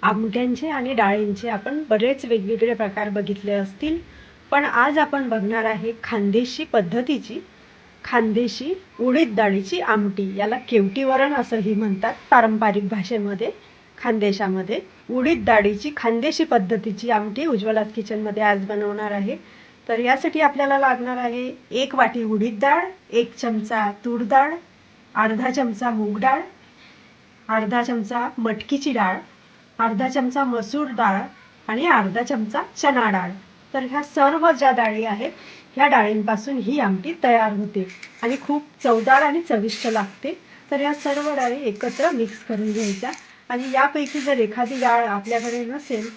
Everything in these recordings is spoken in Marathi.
आमट्यांचे आणि डाळींचे आपण बरेच वेगवेगळे प्रकार बघितले असतील, पण आज आपण बघणार आहे खानदेशी पद्धतीची खानदेशी उडीद डाळीची आमटी. याला केवटी वरण असंही म्हणतात पारंपरिक भाषेमध्ये. खानदेशामध्ये उडीद डाळीची खानदेशी पद्धतीची आमटी उज्ज्वलात किचनमध्ये आज बनवणार आहे. तर यासाठी आपल्याला लागणार आहे 1 वाटी उडीद डाळ, 1 चमचा तूर डाळ, अर्धा चमचा मूग डाळ, अर्धा चमचा मटकीची डाळ, अर्धा चमचा मसूर डाळ आणि अर्धा चमचा चणा डाळ. तर ह्या सर्व ज्या डाळी आहेत ह्या डाळींपासून ही आमटी तयार होते आणि खूप चवदार आणि चविष्ट लागते. तर या सर्व डाळी एकत्र मिक्स करून घ्यायच्या आणि यापैकी जर एखादी डाळ आपल्याकडे नसेल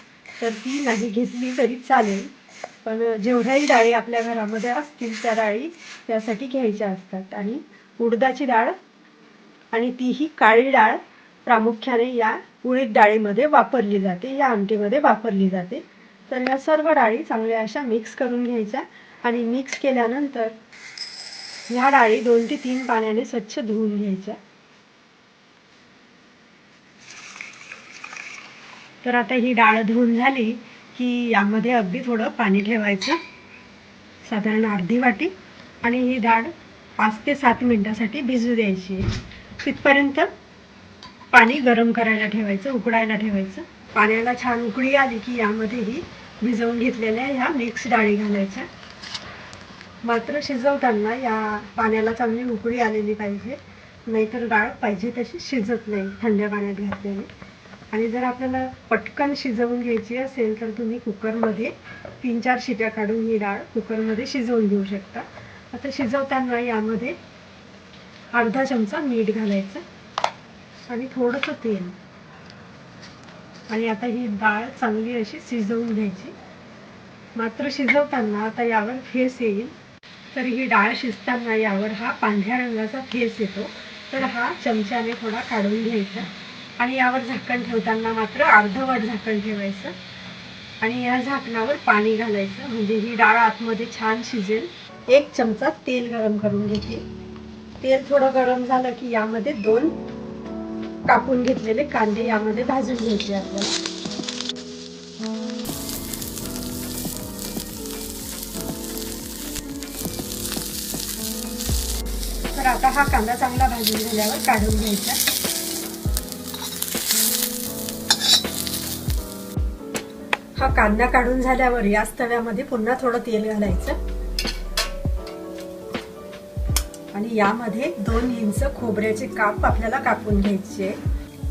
तर ती नाही घेतली तरी चालेल, पण जेवढ्याही डाळी आपल्या घरामध्ये असतील त्या डाळी त्यासाठी घ्यायच्या असतात. आणि उडदाची डाळ आणि तीही काळी डाळ प्रामुख्याने या उडीद डाळीमध्ये वापरली जाते, या आमटीमध्ये वापरली जाते. तर या सर्व डाळी चांगल्या अशा मिक्स करून घ्यायच्या आणि मिक्स केल्यानंतर ह्या डाळी 2 ते 3 पाण्याने स्वच्छ धुवून घ्यायच्या. तर आता ही डाळ धुवून झाली की यामध्ये अगदी थोडं पाणी ठेवायचं, साधारण अर्धी वाटी, आणि ही डाळ 5 ते 7 मिनिटासाठी भिजू द्यायची. तिथपर्यंत पाणी गरम करायला ठेवायचं, उकळायला ठेवायचं. पाण्याला छान उकळी आली की यामध्ये ही भिजवून घेतलेल्या ह्या मिक्स डाळी घालायच्या. मात्र शिजवताना या पाण्याला चांगली उकळी आलेली पाहिजे, नाहीतर डाळ पाहिजे तशी शिजत नाही थंड पाण्यात घातल्याने. आणि जर आपल्याला पटकन शिजवून घ्यायची असेल तर तुम्ही कुकरमध्ये 3-4 शिट्या काढून ही डाळ कुकरमध्ये शिजवून घेऊ शकता. आता शिजवताना यामध्ये अर्धा चमचा मीठ घालायचं आणि थोडंसं तेल, आणि आता ही डाळ चांगली अशी शिजवून घ्यायची. मात्र शिजवताना आता यावर फेस येईल, तर ही डाळ शिजताना यावर हा पांढऱ्या रंगाचा फेस येतो, तर हा चमच्याने थोडा काढून घ्यायचा आणि यावर झाकण ठेवताना मात्र अर्धवट झाकण ठेवायचं आणि या झाकणावर पाणी घालायचं, म्हणजे ही डाळ आतमध्ये छान शिजेल. 1 चमचा तेल गरम करून घेते. तेल थोडं गरम झालं की यामध्ये 2 कापून घेतलेले कांदे यामध्ये भाजून घ्यायचे आपल्याला. तर आता हा कांदा चांगला भाजून झाल्यावर काढून घ्यायचा. हा कांदा काढून झाल्यावर याच तव्यामध्ये पुन्हा थोडं तेल घालायचं आणि यामध्ये 2 इंच खोबऱ्याचे काप आपल्याला कापून घ्यायचे.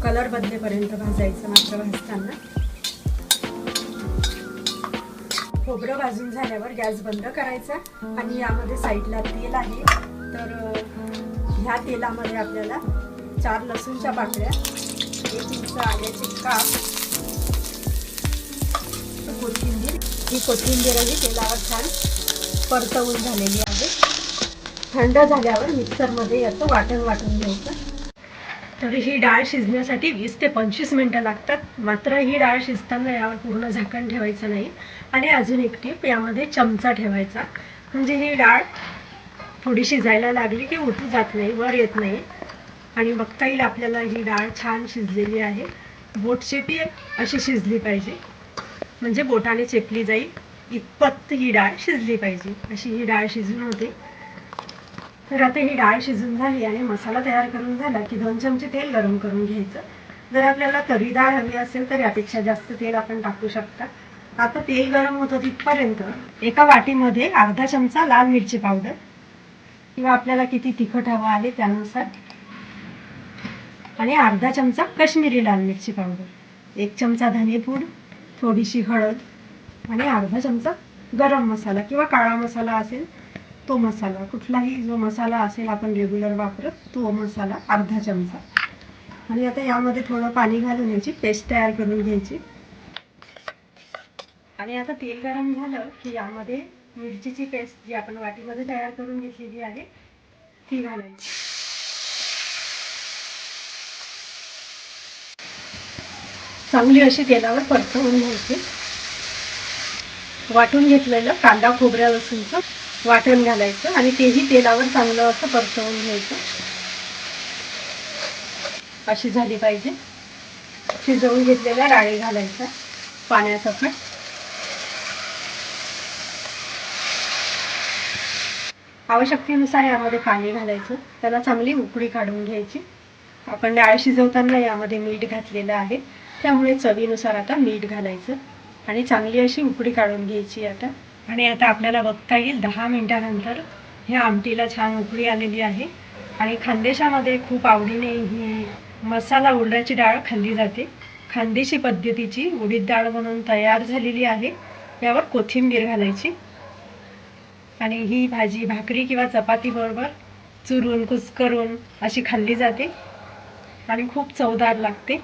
कलर बदलेपर्यंत भाजायचं मात्र भाजताना. खोबरं भाजून झाल्यावर गॅस बंद करायचा आणि यामध्ये साईडला तेल आहे, तर ह्या तेलामध्ये आपल्याला 4 लसूणच्या पाकळ्या, 1 इंच आल्याचे काप, कोथिंबीर, ही कोथिंबीरही तेलावर छान परतवून झालेली आहे. थंड झाल्यावर मिक्सरमध्ये याचं वाटण घ्यायचं. तर ही डाळ शिजण्यासाठी 20 ते 25 मिनिटं लागतात. मात्र ही डाळ शिजताना यावर पूर्ण झाकण ठेवायचं नाही. आणि अजून एक टीप, यामध्ये चमचा ठेवायचा, म्हणजे ही डाळ थोडी शिजायला लागली की उतू जात नाही, वर येत नाही आणि बघता येईल आपल्याला ही डाळ छान शिजलेली आहे. बोटचेपी अशी शिजली पाहिजे, म्हणजे बोटाने चेपली जाईल इतपत ही डाळ शिजली पाहिजे, अशी ही डाळ शिजून होते. तर आता ही डाळ शिजून झाली आणि मसाला तयार करून झाला की 2 चमचे तेल गरम करून घ्यायचं. जर आपल्याला तरी डाळ हवी असेल तर यापेक्षा जास्त तेल आपण टाकू शकता. आता तेल गरम होतं तिथपर्यंत एका वाटीमध्ये अर्धा चमचा लाल मिरची पावडर, किंवा आपल्याला किती तिखट हवं आहे त्यानुसार, आणि अर्धा चमचा काश्मीरी लाल मिरची पावडर, 1 चमचा धनेपूड, थोडीशी हळद आणि अर्धा चमचा गरम मसाला किंवा काळा मसाला असेल तो मसाला, कुठलाही जो मसाला असेल आपण रेग्युलर वापरत तो मसाला अर्धा चमचा. आणि आता यामध्ये थोडं पाणी घालून याची पेस्ट तयार करून घ्यायची. आणि आता तेल गरम झालं की यामध्ये मिरचीची पेस्ट जी आपण वाटीमध्ये तयार करून घेतलेली आहे ती घालायची. चांगली अशी तेलावर परतवून घ्यायची. वाटून घेतलेलं कांदा खोबऱ्या लसूणचं वाटण घालायचं आणि तेही तेलावर चांगलं असं परतवून घ्यायचं. अशी झाली पाहिजे. शिजवून घेतलेल्या डाळी घालायच्या पाण्यासकट. आवश्यकतेनुसार यामध्ये पाणी घालायचं. त्याला चांगली उकळी काढून घ्यायची. आपण डाळ शिजवताना यामध्ये मीठ घातलेलं आहे, त्यामुळे चवीनुसार आता मीठ घालायचं आणि चांगली अशी उकळी काढून घ्यायची आता. आणि आता आपल्याला बघता येईल 10 मिनिटानंतर ह्या आमटीला छान उकळी आलेली आहे. आणि खानदेशामध्ये खूप आवडीने ही मसाला उडदाची डाळ खाल्ली जाते. खानदेशी पद्धतीची उडीद डाळ म्हणून तयार झालेली आहे. यावर कोथिंबीर घालायची आणि ही भाजी भाकरी किंवा चपाती बरोबर चुरून कुस्करून अशी खाल्ली जाते आणि खूप चवदार लागते.